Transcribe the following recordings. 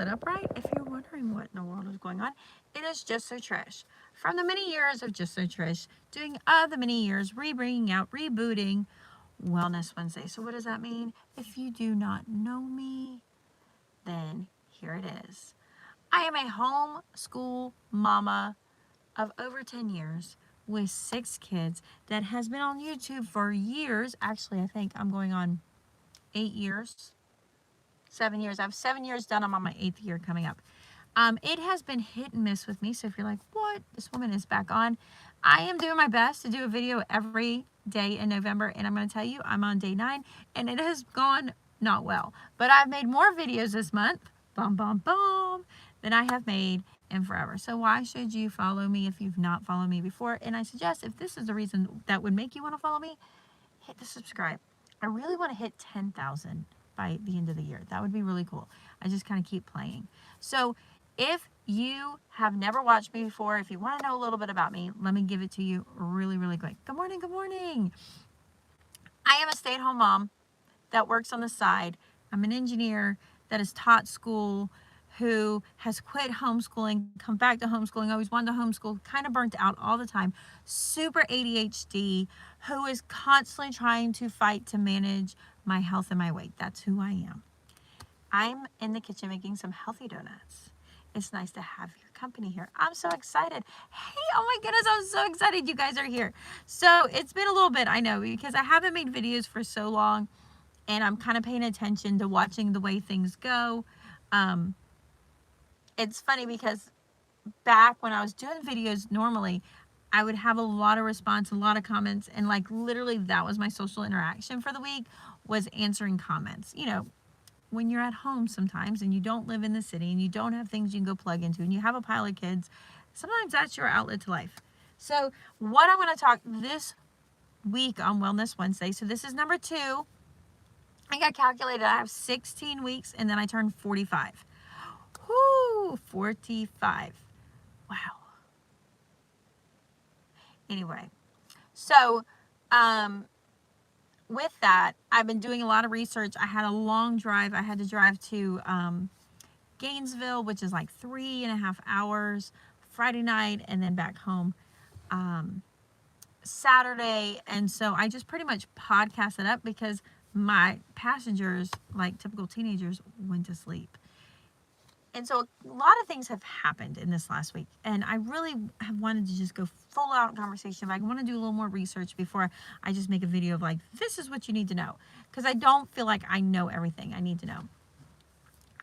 up right. If you're wondering what in the world is going on, it is Just So Trish. From the many years of Just So Trish, doing the many years, rebringing out, rebooting Wellness Wednesday. So what does that mean? If you do not know me, then here it is. I am a homeschool mama of over 10 years with 6 kids that has been on YouTube for years. Actually, I think I'm going on 8 years. 7 years. I have 7 years done. I'm on my 8th year coming up. It has been hit and miss with me. So if you're like, what? This woman is back on. I am doing my best to do a video every day in November. And I'm going to tell you, I'm on day 9 and it has gone not well. But I've made more videos this month, bum, bum, bum, than I have made in forever. So why should you follow me if you've not followed me before? And I suggest if this is the reason that would make you want to follow me, hit the subscribe. I really want to hit 10,000 by the end of the year. That would be really cool. I just kind of keep playing. So if you have never watched me before, if you want to know a little bit about me, let me give it to you really, really quick. Good morning, good morning. I am a stay-at-home mom that works on the side. I'm an engineer that has taught school, who has quit homeschooling, come back to homeschooling, always wanted to homeschool, kind of burnt out all the time, super ADHD, who is constantly trying to fight to manage my health and my weight. That's who I am. I'm in the kitchen making some healthy donuts. It's nice to have your company here. I'm so excited. Hey, oh my goodness, I'm so excited you guys are here. So it's been a little bit, I know, because I haven't made videos for so long, and I'm kind of paying attention to watching the way things go. It's funny because back when I was doing videos normally, I would have a lot of response, a lot of comments, and like literally that was my social interaction for the week, was answering comments. You know, when you're at home sometimes and you don't live in the city and you don't have things you can go plug into and you have a pile of kids, sometimes that's your outlet to life. So what I'm going to talk this week on Wellness Wednesday, so this is number 2. I got calculated, I have 16 weeks and then I turned 45. Whoo, 45. Wow. Anyway, so with that, I've been doing a lot of research. I had a long drive. I had to drive to Gainesville, which is like 3.5 hours, Friday night, and then back home Saturday. And so I just pretty much podcasted up because my passengers, like typical teenagers, went to sleep. And so a lot of things have happened in this last week. And I really have wanted to just go full out conversation. But I want to do a little more research before I just make a video of like, this is what you need to know. Because I don't feel like I know everything I need to know.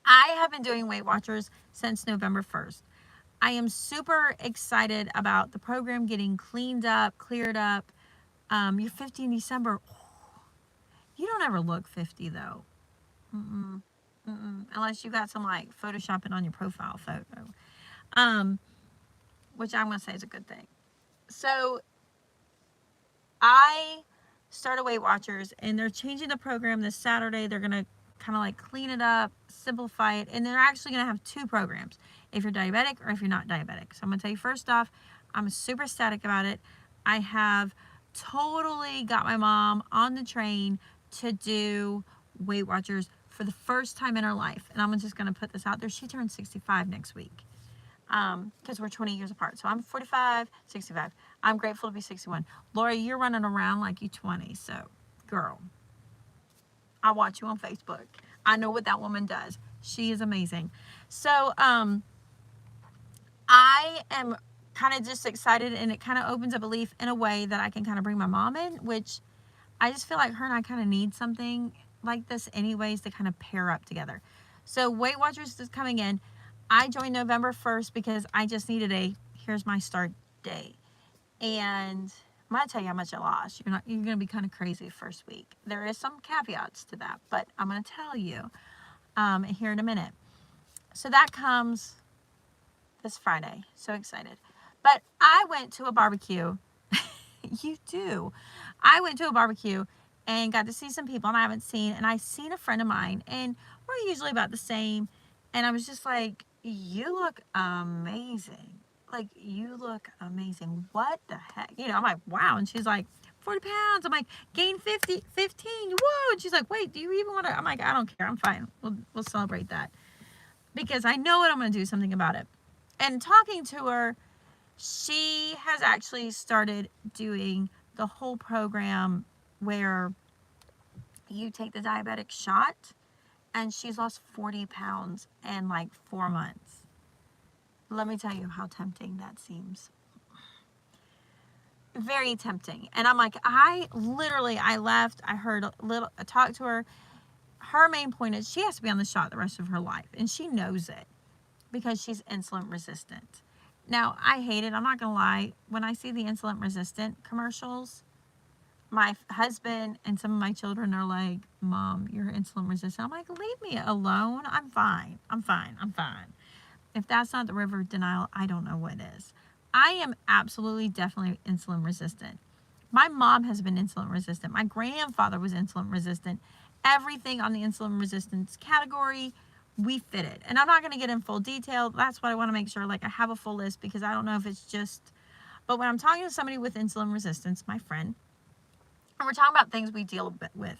I have been doing Weight Watchers since November 1st. I am super excited about the program getting cleaned up, cleared up. You're 50 in December. You don't ever look 50 though. Unless you got some like photoshopping on your profile photo, which I'm going to say is a good thing. So I started Weight Watchers and they're changing the program this Saturday. They're going to kind of like clean it up, simplify it. And they're actually going to have 2 programs if you're diabetic or if you're not diabetic. So I'm going to tell you first off, I'm super ecstatic about it. I have totally got my mom on the train to do Weight Watchers for the first time in her life. And I'm just going to put this out there. She turns 65 next week because we're 20 years apart. So I'm 45, 65. I'm grateful to be 61. Laura, you're running around like you're 20. So, girl, I watch you on Facebook. I know what that woman does. She is amazing. So I am kind of just excited, and it kind of opens up a leaf in a way that I can kind of bring my mom in, which I just feel like her and I kind of need something like this anyways to kind of pair up together. So Weight Watchers is coming in. I joined November 1st because I just needed here's my start day. And I'm going to tell you how much I lost. You're going to be kind of crazy first week. There is some caveats to that, but I'm going to tell you here in a minute. So that comes this Friday. So excited. But I went to a barbecue. You do. I went to a barbecue and got to see some people and I haven't seen, and I seen a friend of mine, and we're usually about the same, and I was just like, you look amazing. Like, you look amazing. What the heck? You know, I'm like, wow. And she's like, 40 pounds. I'm like, gain 15. Whoa. And she's like, wait, do you even want to? I'm like, I don't care. I'm fine. We'll celebrate that. because I know what I'm going to do something about it. And talking to her, she has actually started doing the whole program where you take the diabetic shot, and she's lost 40 pounds in like 4 months. Let me tell you how tempting that seems. Very tempting. And I'm like, I left, I talked to her. Her main point is she has to be on the shot the rest of her life, and she knows it because she's insulin resistant. Now, I hate it. I'm not going to lie. When I see the insulin resistant commercials, my husband and some of my children are like, Mom, you're insulin resistant. I'm like, leave me alone. I'm fine. I'm fine. I'm fine. If that's not the river of denial, I don't know what is. I am absolutely, definitely insulin resistant. My mom has been insulin resistant. My grandfather was insulin resistant. Everything on the insulin resistance category, we fit it. And I'm not going to get in full detail. That's what I want to make sure, like, I have a full list, because I don't know if it's just, but when I'm talking to somebody with insulin resistance, my friend, and we're talking about things we deal with,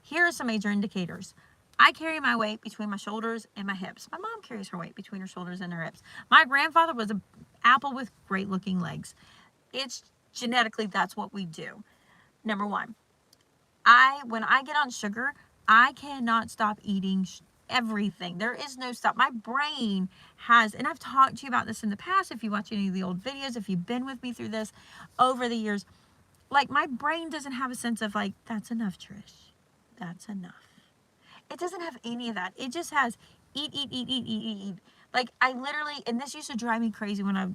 here are some major indicators. I carry my weight between my shoulders and my hips. My mom carries her weight between her shoulders and her hips. My grandfather was an apple with great looking legs. It's genetically, that's what we do. Number one, when I get on sugar, I cannot stop eating everything. There is no stop. My brain has, and I've talked to you about this in the past, if you watch any of the old videos, if you've been with me through this over the years, like, my brain doesn't have a sense of like, that's enough, Trish. That's enough. It doesn't have any of that. It just has eat, eat, eat, eat, eat, eat, eat. Like, I literally, and this used to drive me crazy when I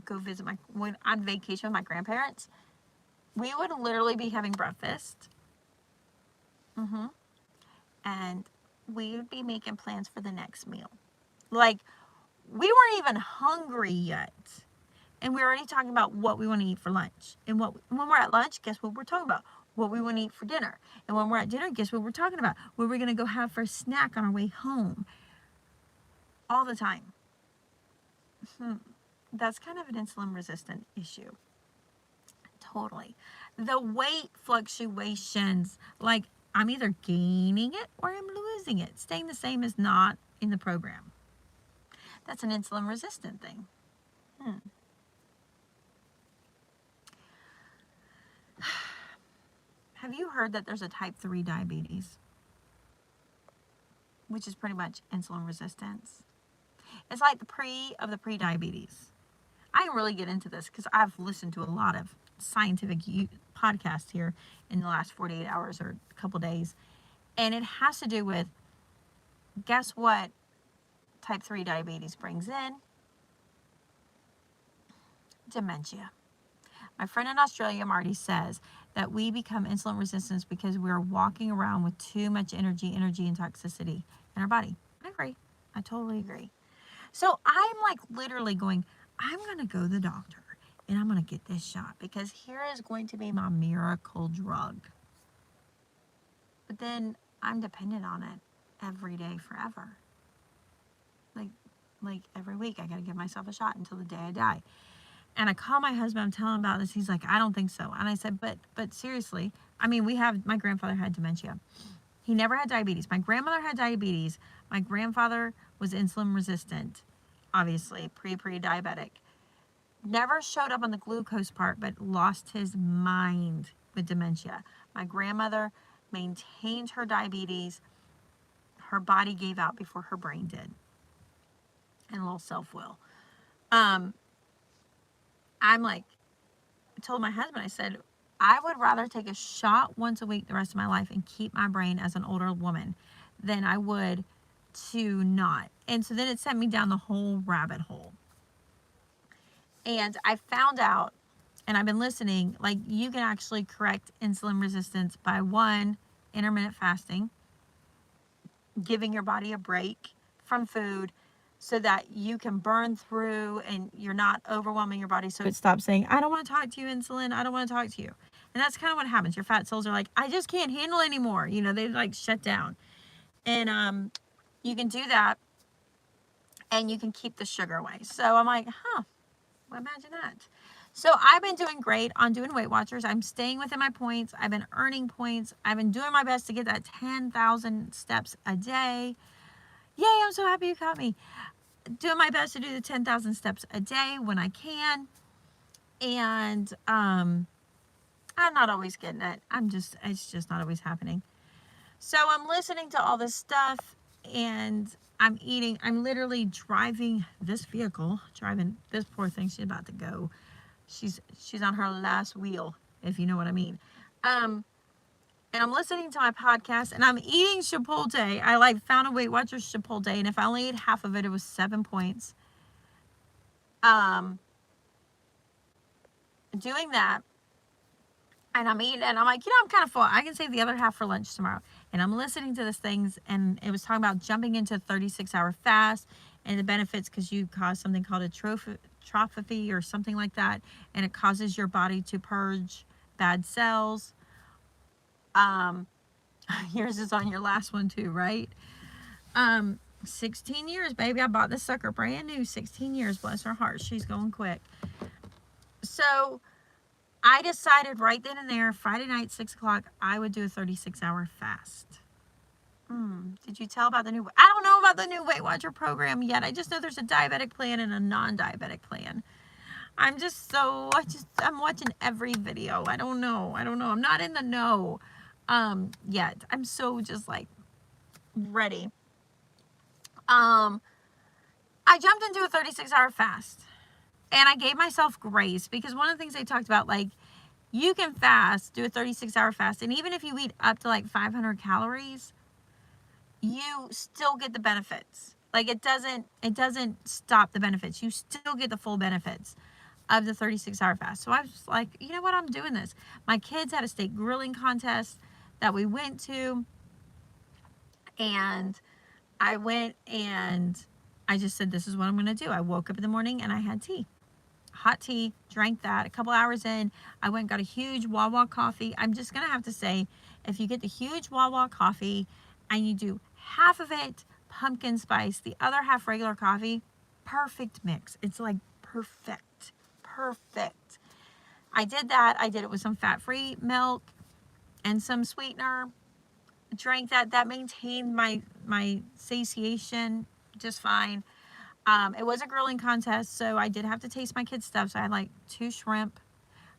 go visit when on vacation with my grandparents, we would literally be having breakfast. And we would be making plans for the next meal. Like, we weren't even hungry yet. And we're already talking about what we want to eat for lunch. And when we're at lunch, guess what we're talking about? What we want to eat for dinner. And when we're at dinner, guess what we're talking about? What we're going to go have for a snack on our way home. All the time. That's kind of an insulin resistant issue. Totally. The weight fluctuations, like, I'm either gaining it or I'm losing it. Staying the same is not in the program. That's an insulin resistant thing. Have you heard that there's a type 3 diabetes, which is pretty much insulin resistance? It's like the pre-diabetes. I can really get into this because I've listened to a lot of scientific podcasts here in the last 48 hours or a couple days. And it has to do with, guess what type 3 diabetes brings in? Dementia. My friend in Australia, Marty, says that we become insulin resistant because we're walking around with too much energy and toxicity in our body. I agree. I totally agree. So I'm like literally going, I'm going to go to the doctor and I'm going to get this shot because here is going to be my miracle drug. But then I'm dependent on it every day forever. Like every week I got to give myself a shot until the day I die. And I call my husband, I'm telling him about this. He's like, I don't think so. And I said, but seriously, I mean, my grandfather had dementia. He never had diabetes. My grandmother had diabetes. My grandfather was insulin resistant, obviously, pre-diabetic. Never showed up on the glucose part, but lost his mind with dementia. My grandmother maintained her diabetes. Her body gave out before her brain did. And a little self-will. I'm like, I told my husband, I said, I would rather take a shot once a week the rest of my life and keep my brain as an older woman than I would to not. And so then it sent me down the whole rabbit hole. And I found out, and I've been listening, like you can actually correct insulin resistance by one, intermittent fasting, giving your body a break from food, so that you can burn through and you're not overwhelming your body. So it stops saying, I don't want to talk to you, insulin. I don't want to talk to you. And that's kind of what happens. Your fat cells are like, I just can't handle anymore. You know, they like shut down. And you can do that and you can keep the sugar away. So I'm like, well, imagine that. So I've been doing great on doing Weight Watchers. I'm staying within my points. I've been earning points. I've been doing my best to get that 10,000 steps a day. Yay, I'm so happy you caught me. Doing my best to do the 10,000 steps a day when I can. And I'm not always getting it. It's just not always happening. So I'm listening to all this stuff and I'm eating. I'm literally driving this vehicle, driving this poor thing. She's about to go. She's on her last wheel, if you know what I mean. And I'm listening to my podcast and I'm eating Chipotle. I like found a Weight Watchers Chipotle, and if I only ate half of it, it was 7 points. Doing that, and I'm eating, and I'm like, I'm kind of full. I can save the other half for lunch tomorrow. And I'm listening to this things, and it was talking about jumping into a 36-hour fast and the benefits because you cause something called a trophy or something like that, and it causes your body to purge bad cells. Yours is on your last one too, right? 16 years, baby. I bought this sucker brand new. 16 years, bless her heart. She's going quick. So I decided right then and there, Friday night, 6 o'clock, I would do a 36-hour fast. Did you tell about the new? I don't know about the new Weight Watcher program yet. I just know there's a diabetic plan and a non-diabetic plan. I'm watching every video. I don't know. I'm not in the know yet. I'm so just like ready. I jumped into a 36-hour fast. And I gave myself grace because one of the things they talked about, like, you can fast, do a 36-hour fast, and even if you eat up to like 500 calories, you still get the benefits. Like, it doesn't stop the benefits. You still get the full benefits of the 36-hour fast. So I was like, you know what? I'm doing this. My kids had a state grilling contest that we went to, and I went and I just said, this is what I'm going to do. I woke up in the morning and I had tea. Hot tea, drank that. A couple hours in, I went and got a huge Wawa coffee. I'm just going to have to say, if you get the huge Wawa coffee and you do half of it pumpkin spice, the other half regular coffee, perfect mix. It's like perfect. I did that. I did it with some fat-free milk and some sweetener. Drank that. That maintained my satiation just fine. It was a grilling contest, so I did have to taste my kids' stuff. So I had like 2 shrimp.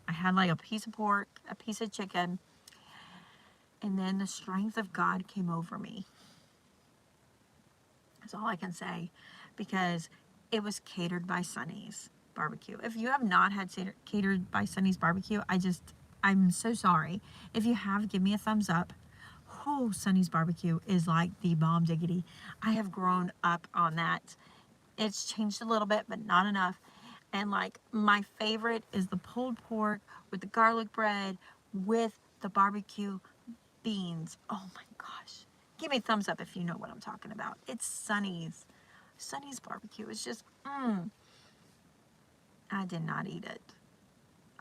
I had like a piece of pork, a piece of chicken. And then the strength of God came over me. That's all I can say. Because it was catered by Sonny's Barbecue. If you have not had catered by Sonny's Barbecue, I'm so sorry. If you have, give me a thumbs up. Oh, Sonny's Barbecue is like the bomb diggity. I have grown up on that. It's changed a little bit, but not enough. And like my favorite is the pulled pork with the garlic bread with the barbecue beans. Oh my gosh. Give me a thumbs up if you know what I'm talking about. It's Sonny's. Sonny's Barbecue is just, I did not eat it.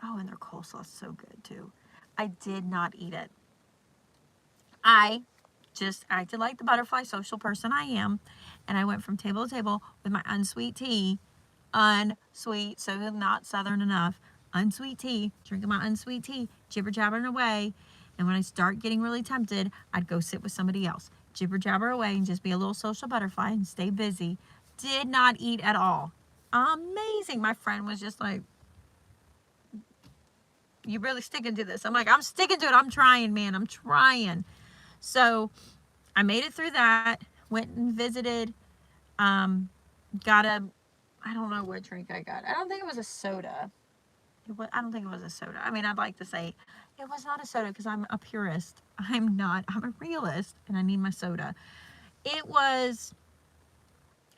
Oh, and their coleslaw is so good too. I did not eat it. I just acted like the butterfly social person I am, and I went from table to table with my unsweet tea, unsweet, so not southern enough, unsweet tea, drinking my unsweet tea, jibber jabbering away, and when I start getting really tempted, I'd go sit with somebody else, jibber jabber away, and just be a little social butterfly and stay busy. Did not eat at all. Amazing. My friend was just like, you really sticking to this? I'm like, I'm sticking to it. I'm trying, man. I'm trying. So I made it through that, went and visited, got I don't know what drink I got. I don't think it was a soda. I don't think it was a soda. I mean, I'd like to say it was not a soda because I'm a purist. I'm a realist and I need my soda. It was,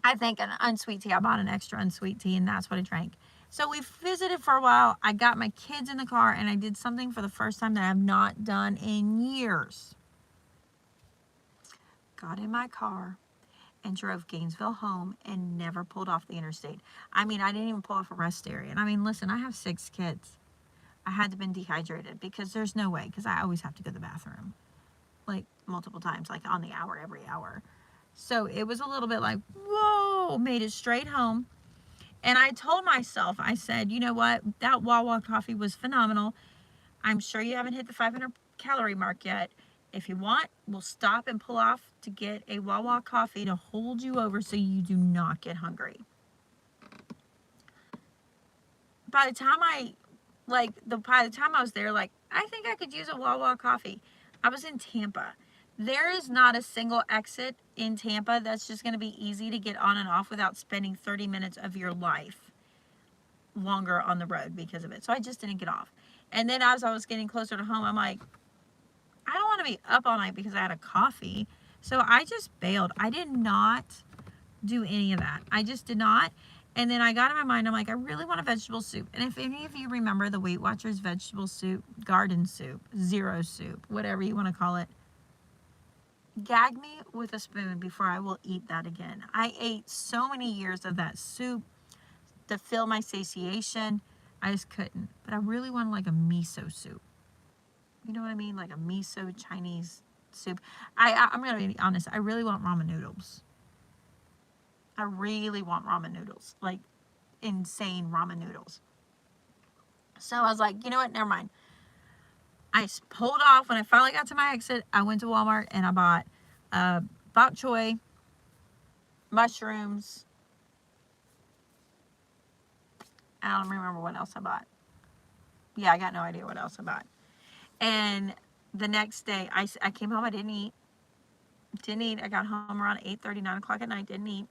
I think, an unsweet tea. I bought an extra unsweet tea and that's what I drank. So we visited for a while. I got my kids in the car and I did something for the first time that I have not done in years. Got in my car and drove Gainesville home and never pulled off the interstate. I mean, I didn't even pull off a rest area. And I mean, listen, I have 6 kids. I had to have been dehydrated because there's no way, because I always have to go to the bathroom like multiple times, like on the hour, every hour. So it was a little bit like, whoa, made it straight home. And I told myself, I said, you know what? That Wawa coffee was phenomenal. I'm sure you haven't hit the 500 calorie mark yet. If you want, we'll stop and pull off to get a Wawa coffee to hold you over so you do not get hungry. By the time I was there, like, I think I could use a Wawa coffee. I was in Tampa. There is not a single exit in Tampa that's just going to be easy to get on and off without spending 30 minutes of your life longer on the road because of it. So I just didn't get off. And then as I was getting closer to home, I'm like, I don't want to be up all night because I had a coffee. So I just bailed. I did not do any of that. I just did not. And then I got in my mind, I'm like, I really want a vegetable soup. And if any of you remember the Weight Watchers vegetable soup, garden soup, zero soup, whatever you want to call it, gag me with a spoon before I will eat that again. I ate so many years of that soup to fill my satiation. I just couldn't. But I really wanted like a miso soup. You know what I mean? Like a miso Chinese soup. I'm going to be honest. I really want ramen noodles. I really want ramen noodles. Like insane ramen noodles. So I was like, you know what? Never mind. I pulled off. When I finally got to my exit, I went to Walmart and I bought bok choy, mushrooms. I don't remember what else I bought. Yeah, I got no idea what else I bought. And the next day, I came home. I didn't eat. I got home around 8:30, 9 o'clock at night. Didn't eat.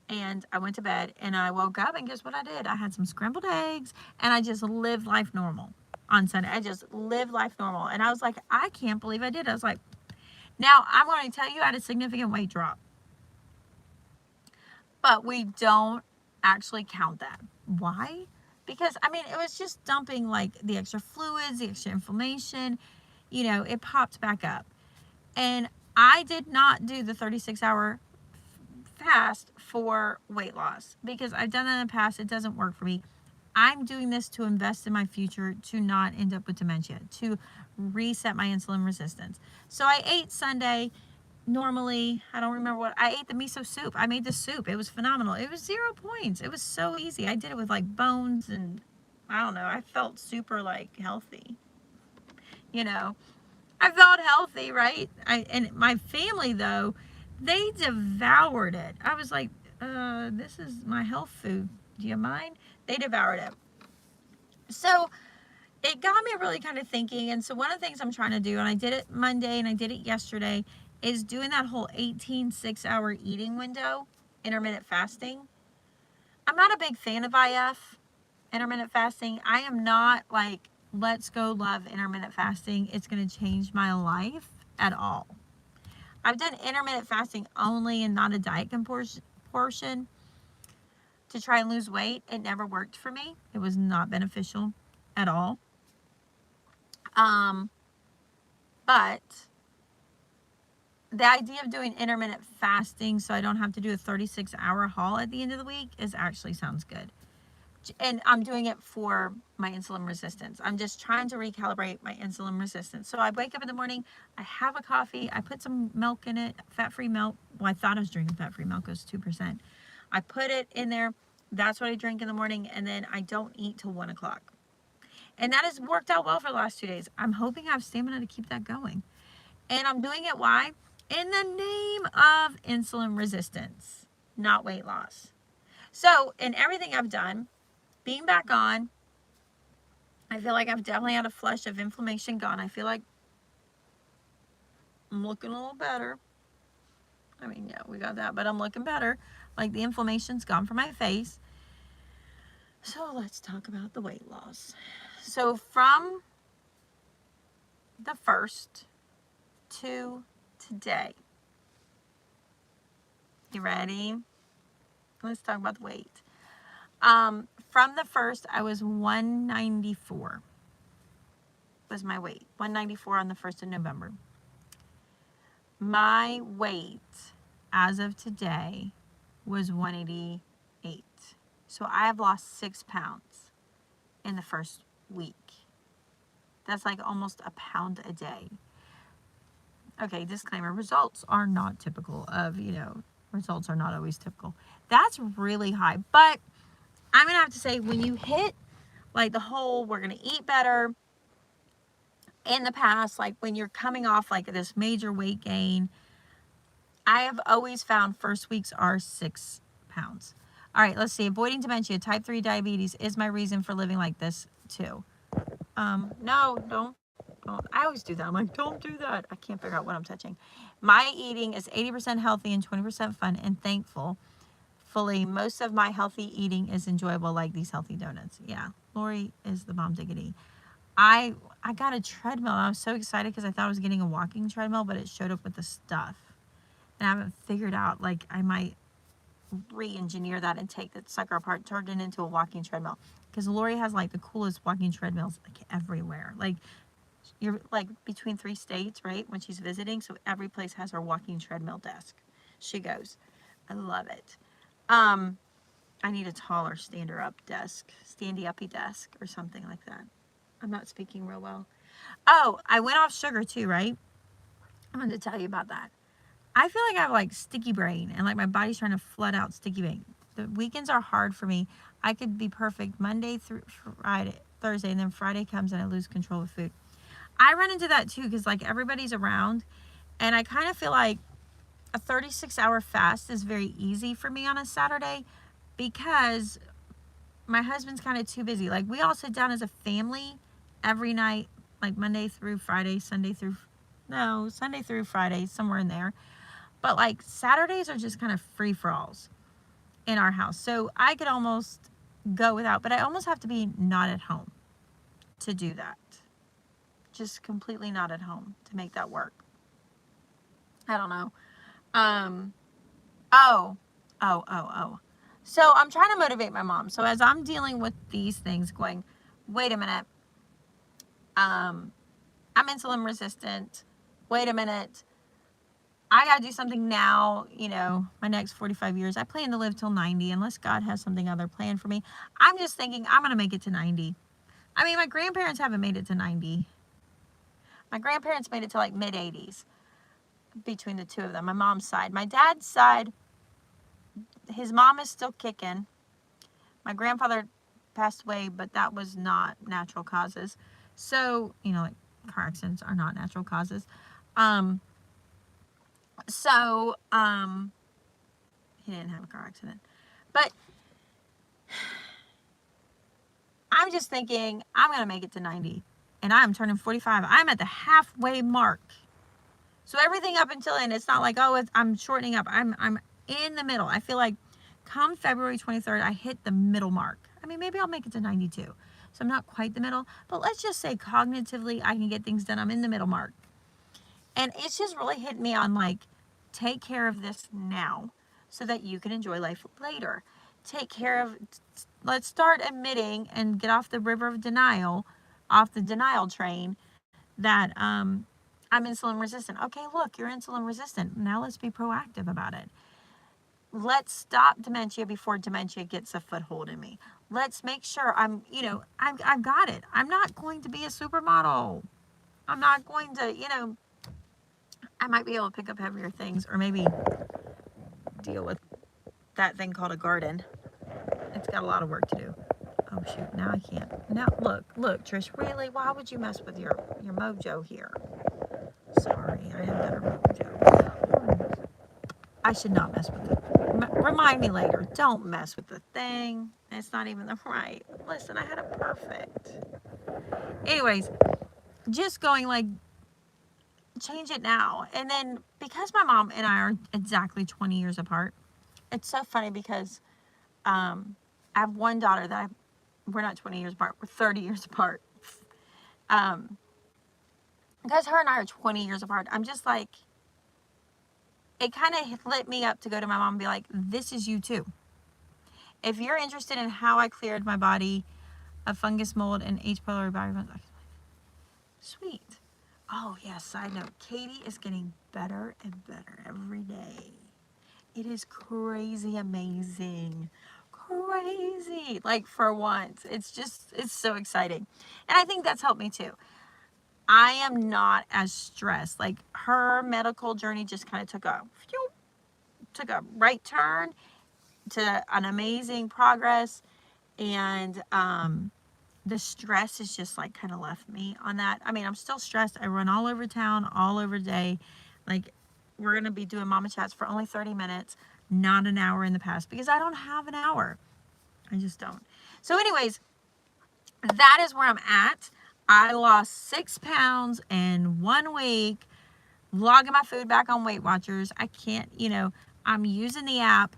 And I went to bed. And I woke up. And guess what I did? I had some scrambled eggs. And I just lived life normal on Sunday. I just lived life normal. And I was like, I can't believe I did it. I was like, now I'm going to tell you I had a significant weight drop. But we don't actually count that. Why? Because, I mean, it was just dumping like the extra fluids, the extra inflammation, you know, it popped back up. And I did not do the 36-hour fast for weight loss because I've done that in the past. It doesn't work for me. I'm doing this to invest in my future, to not end up with dementia, to reset my insulin resistance. So I ate Sunday. Normally, I don't remember what I ate. The miso soup. I made the soup. It was phenomenal. It was 0 points. It was so easy. I did it with like bones and I don't know. I felt super like healthy. You know, I felt healthy, right? And my family though, they devoured it. I was like, this is my health food. Do you mind? They devoured it. So it got me really kind of thinking. And so one of the things I'm trying to do, and I did it Monday and I did it yesterday, is doing that whole 18 6-hour eating window, intermittent fasting. I'm not a big fan of IF, intermittent fasting. I am not like, let's go love intermittent fasting. It's going to change my life at all. I've done intermittent fasting only and not a diet portion to try and lose weight. It never worked for me. It was not beneficial at all. But the idea of doing intermittent fasting so I don't have to do a 36-hour haul at the end of the week actually sounds good. And I'm doing it for my insulin resistance. I'm just trying to recalibrate my insulin resistance. So I wake up in the morning, I have a coffee, I put some milk in it, fat-free milk. Well, I thought I was drinking fat-free milk. It was 2%. I put it in there. That's what I drink in the morning. And then I don't eat till 1 o'clock. And that has worked out well for the last 2 days. I'm hoping I have stamina to keep that going. And I'm doing it, why? In the name of insulin resistance, not weight loss. So in everything I've done, being back on, I feel like I've definitely had a flush of inflammation gone. I feel like I'm looking a little better. I mean, yeah, we got that, but I'm looking better. Like the inflammation's gone from my face. So let's talk about the weight loss. So from the 1st to today. You ready? Let's talk about the weight. From the 1st, I was 194. Was my weight. 194 on the 1st of November. My weight as of today was 188. So I have lost 6 pounds in the first week. That's like almost a pound a day. Okay, disclaimer, results are not typical of, results are not always typical. That's really high. But I'm going to have to say, when you hit like the whole, we're going to eat better in the past, like when you're coming off like this major weight gain, I have always found first weeks are 6 pounds. All right, let's see. Avoiding dementia, type 3 diabetes is my reason for living like this too. No, don't. I always do that. I'm like, don't do that. I can't figure out what I'm touching. My eating is 80% healthy and 20% fun and thankful. Fully, most of my healthy eating is enjoyable, like these healthy donuts. Yeah, Lori is the bomb diggity. I got a treadmill. I was so excited because I thought I was getting a walking treadmill, but it showed up with the stuff. And I haven't figured out, like, I might re-engineer that and take that sucker apart, turn it into a walking treadmill. Because Lori has, like, the coolest walking treadmills, like, everywhere. Like, you're, like, between 3 states, right, when she's visiting. So every place has her walking treadmill desk. She goes. I love it. I need a taller stand-up desk, standy-uppy desk or something like that. I'm not speaking real well. Oh, I went off sugar too, right? I'm going to tell you about that. I feel like I have like sticky brain and like my body's trying to flood out sticky brain. The weekends are hard for me. I could be perfect Monday through Friday, Thursday, and then Friday comes and I lose control of food. I run into that too because like everybody's around and I kind of feel like a 36-hour fast is very easy for me on a Saturday because my husband's kind of too busy. Like we all sit down as a family every night, like Monday through Friday, Sunday through Friday, somewhere in there. But like Saturdays are just kind of free-for-alls in our house. So I could almost go without, but I almost have to be not at home to do that. Just completely not at home to make that work. I don't know. Oh. So I'm trying to motivate my mom. So as I'm dealing with these things going, wait a minute. I'm insulin resistant. Wait a minute. I got to do something now, you know, my next 45 years. I plan to live till 90 unless God has something other planned for me. I'm just thinking I'm going to make it to 90. I mean, my grandparents haven't made it to 90. My grandparents made it to like mid-80s between the two of them, my mom's side. My dad's side, his mom is still kicking. My grandfather passed away, but that was not natural causes. So, you know, like car accidents are not natural causes. He didn't have a car accident. But I'm just thinking, I'm going to make it to 90. And I'm turning 45. I'm at the halfway mark. So everything up until then, it's not like, oh, I'm shortening up. I'm in the middle. I feel like come February 23rd, I hit the middle mark. I mean, maybe I'll make it to 92. So I'm not quite the middle. But let's just say cognitively, I can get things done. I'm in the middle mark. And it's just really hit me on like, take care of this now so that you can enjoy life later. Take care of, let's start admitting and get off the river of denial, off the denial train that I'm insulin resistant. Okay, look, you're insulin resistant. Now let's be proactive about it. Let's stop dementia before dementia gets a foothold in me. Let's make sure I've got it. I'm not going to be a supermodel. I'm not going to, I might be able to pick up heavier things or maybe deal with that thing called a garden. It's got a lot of work to do. Oh shoot, now I can't. Now look, Trish, really? Why would you mess with your mojo here? Sorry, I have better mojo. I should not mess with it. Remind me later. Don't mess with the thing. It's not even the right. Listen, I had it perfect. Anyways, just going like, change it now. And then because my mom and I are exactly 20 years apart, it's so funny because I have one daughter that we're not 20 years apart, we're 30 years apart. Because her and I are 20 years apart, I'm just like, it kind of lit me up to go to my mom and be like, this is you too. If you're interested in how I cleared my body of fungus, mold, and H. pylori virus, sweet. Oh yeah, side note, Katie is getting better and better every day. It is crazy amazing. Crazy. Like for once. It's so exciting. And I think that's helped me too. I am not as stressed. Like her medical journey just kind of took a right turn to an amazing progress. And the stress is just like kind of left me on that. I mean, I'm still stressed. I run all over town, all over day. Like, we're going to be doing mama chats for only 30 minutes, not an hour in the past, because I don't have an hour. I just don't. So anyways, that is where I'm at. I lost 6 pounds in 1 week, logging my food back on Weight Watchers. I can't, I'm using the app.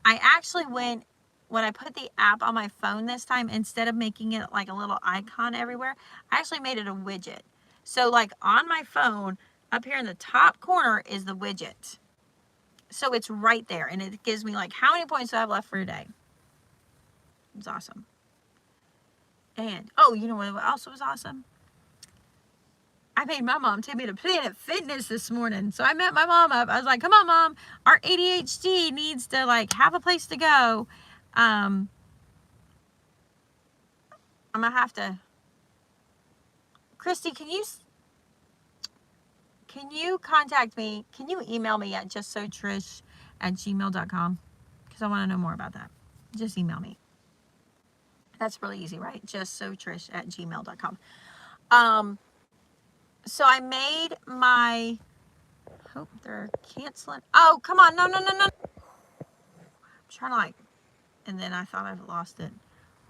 I actually went, when I put the app on my phone this time, instead of making it like a little icon everywhere, I actually made it a widget. So like on my phone, up here in the top corner is the widget. So it's right there, and it gives me like how many points do I have left for a day. It's awesome. And, oh, you know what else was awesome? I made my mom take me to Planet Fitness this morning. So I met my mom up. I was like, come on, Mom. Our ADHD needs to, like, have a place to go. I'm going to have to. Christy, can you contact me? Can you email me at justsotrish@gmail.com? Because I want to know more about that. Just email me. That's really easy, right? justsotrish@gmail.com. So I made my, hope they're canceling. Oh, come on. No. I'm trying to and then I thought I've lost it.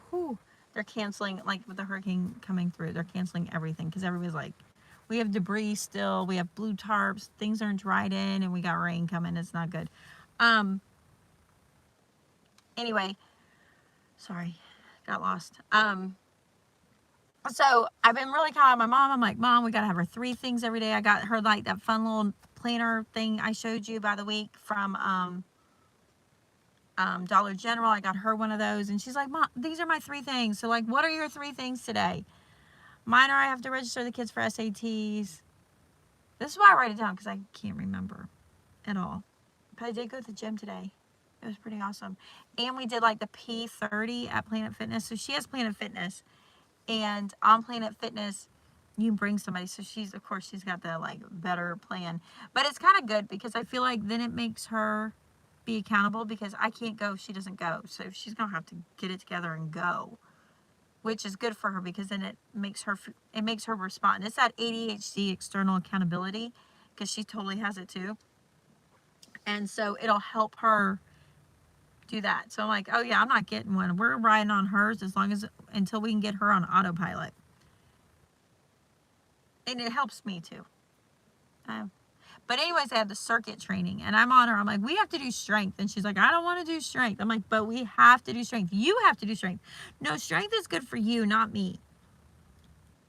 Whew. They're canceling, like with the hurricane coming through, they're canceling everything because everybody's like, we have debris still, we have blue tarps, things aren't dried in, and we got rain coming. It's not good. Anyway, sorry, got lost. So I've been really calling my mom. I'm like, Mom, we got to have her 3 things every day. I got her like that fun little planner thing I showed you by the week from Dollar General. I got her one of those, and she's like, Mom, these are my 3 things. So like, what are your 3 things today? Mine are I have to register the kids for SATs. This is why I write it down, because I can't remember at all. But I did go to the gym today. It was pretty awesome. And we did like the P30 at Planet Fitness. So she has Planet Fitness. And on Planet Fitness, you bring somebody. So she's got the like better plan. But it's kind of good because I feel like then it makes her be accountable, because I can't go if she doesn't go. So she's going to have to get it together and go, which is good for her because then it makes her respond. It's that ADHD external accountability, because she totally has it too. And so it'll help her do that. So I'm like, oh yeah, I'm not getting one. We're riding on hers until we can get her on autopilot. And it helps me too. But anyways, I had the circuit training, and I'm on her. I'm like, we have to do strength. And she's like, I don't want to do strength. I'm like, but we have to do strength. You have to do strength. No, strength is good for you, not me.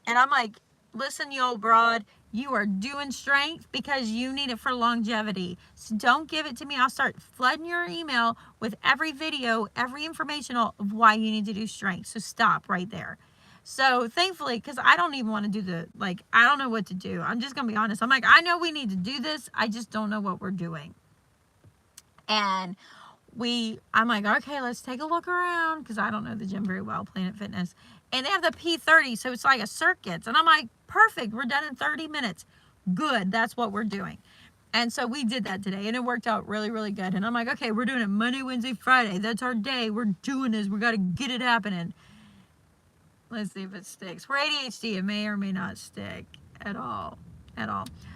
And I'm like, listen, you old broad, you are doing strength because you need it for longevity. So don't give it to me. I'll start flooding your email with every video, every information of why you need to do strength. So stop right there. So thankfully, because I don't even want to do I don't know what to do. I'm just going to be honest. I'm like, I know we need to do this. I just don't know what we're doing. And I'm like, okay, let's take a look around, because I don't know the gym very well, Planet Fitness. And they have the P30, so it's like a circuits. And I'm like, perfect, we're done in 30 minutes. Good, that's what we're doing. And so we did that today, and it worked out really, really good. And I'm like, okay, we're doing it Monday, Wednesday, Friday. That's our day. We're doing this. We got to get it happening. Let's see if it sticks. For ADHD, it may or may not stick at all.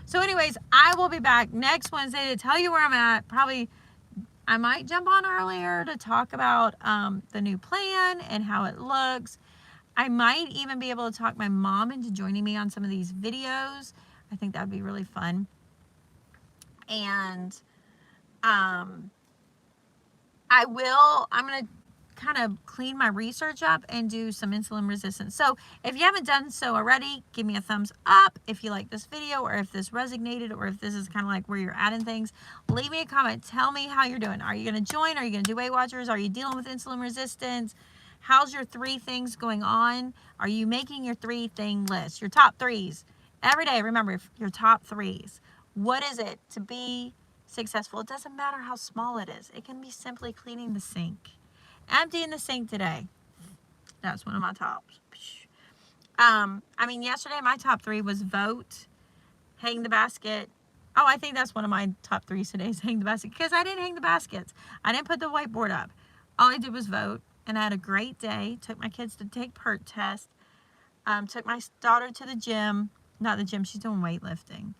So anyways, I will be back next Wednesday to tell you where I'm at. Probably I might jump on earlier to talk about the new plan and how it looks. I might even be able to talk my mom into joining me on some of these videos. I think that would be really fun. And I'm going to kind of clean my research up and do some insulin resistance. So if you haven't done so already, give me a thumbs up if you like this video, or if this resonated, or if this is kind of like where you're at in things. Leave me a comment. Tell me how you're doing. Are you going to join? Are you going to do Weight Watchers? Are you dealing with insulin resistance? How's your 3 things going on? Are you making your 3-thing list? Your top 3s. Every day, remember your top 3s. What is it to be successful? It doesn't matter how small it is. It can be simply cleaning the sink. Emptying the sink today. That's one of my tops. Yesterday my top 3 was vote, hang the basket. Oh, I think that's one of my top 3s today is hang the basket, because I didn't hang the baskets. I didn't put the whiteboard up. All I did was vote, and I had a great day. Took my kids to take PERT test. Took my daughter to the gym. Not the gym, she's doing weightlifting.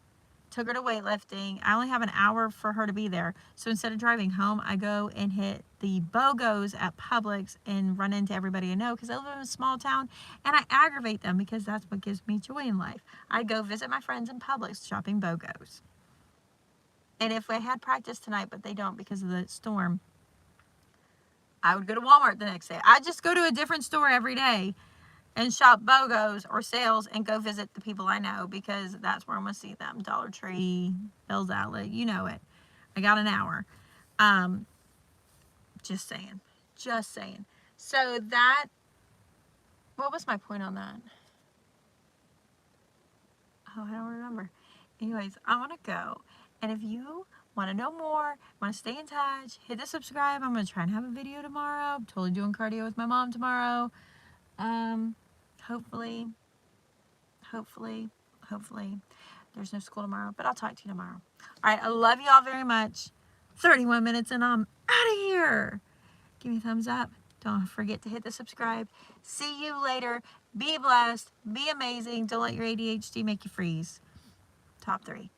Took her to weightlifting. I only have an hour for her to be there. So instead of driving home, I go and hit the BOGOs at Publix and run into everybody I know because I live in a small town and I aggravate them because that's what gives me joy in life. I go visit my friends in Publix shopping BOGOs. And if I had practice tonight, but they don't because of the storm, I would go to Walmart the next day. I just go to a different store every day and shop BOGOs or sales and go visit the people I know because that's where I'm going to see them. Dollar Tree, Bill's Outlet, you know it. I got an hour. Just saying. Just saying. So that, what was my point on that? Oh, I don't remember. Anyways, I want to go. And if you want to know more, want to stay in touch, hit the subscribe. I'm going to try and have a video tomorrow. I'm totally doing cardio with my mom tomorrow. Hopefully, there's no school tomorrow, but I'll talk to you tomorrow. All right, I love you all very much. 31 minutes and I'm out of here. Give me a thumbs up. Don't forget to hit the subscribe. See you later. Be blessed. Be amazing. Don't let your ADHD make you freeze. Top 3.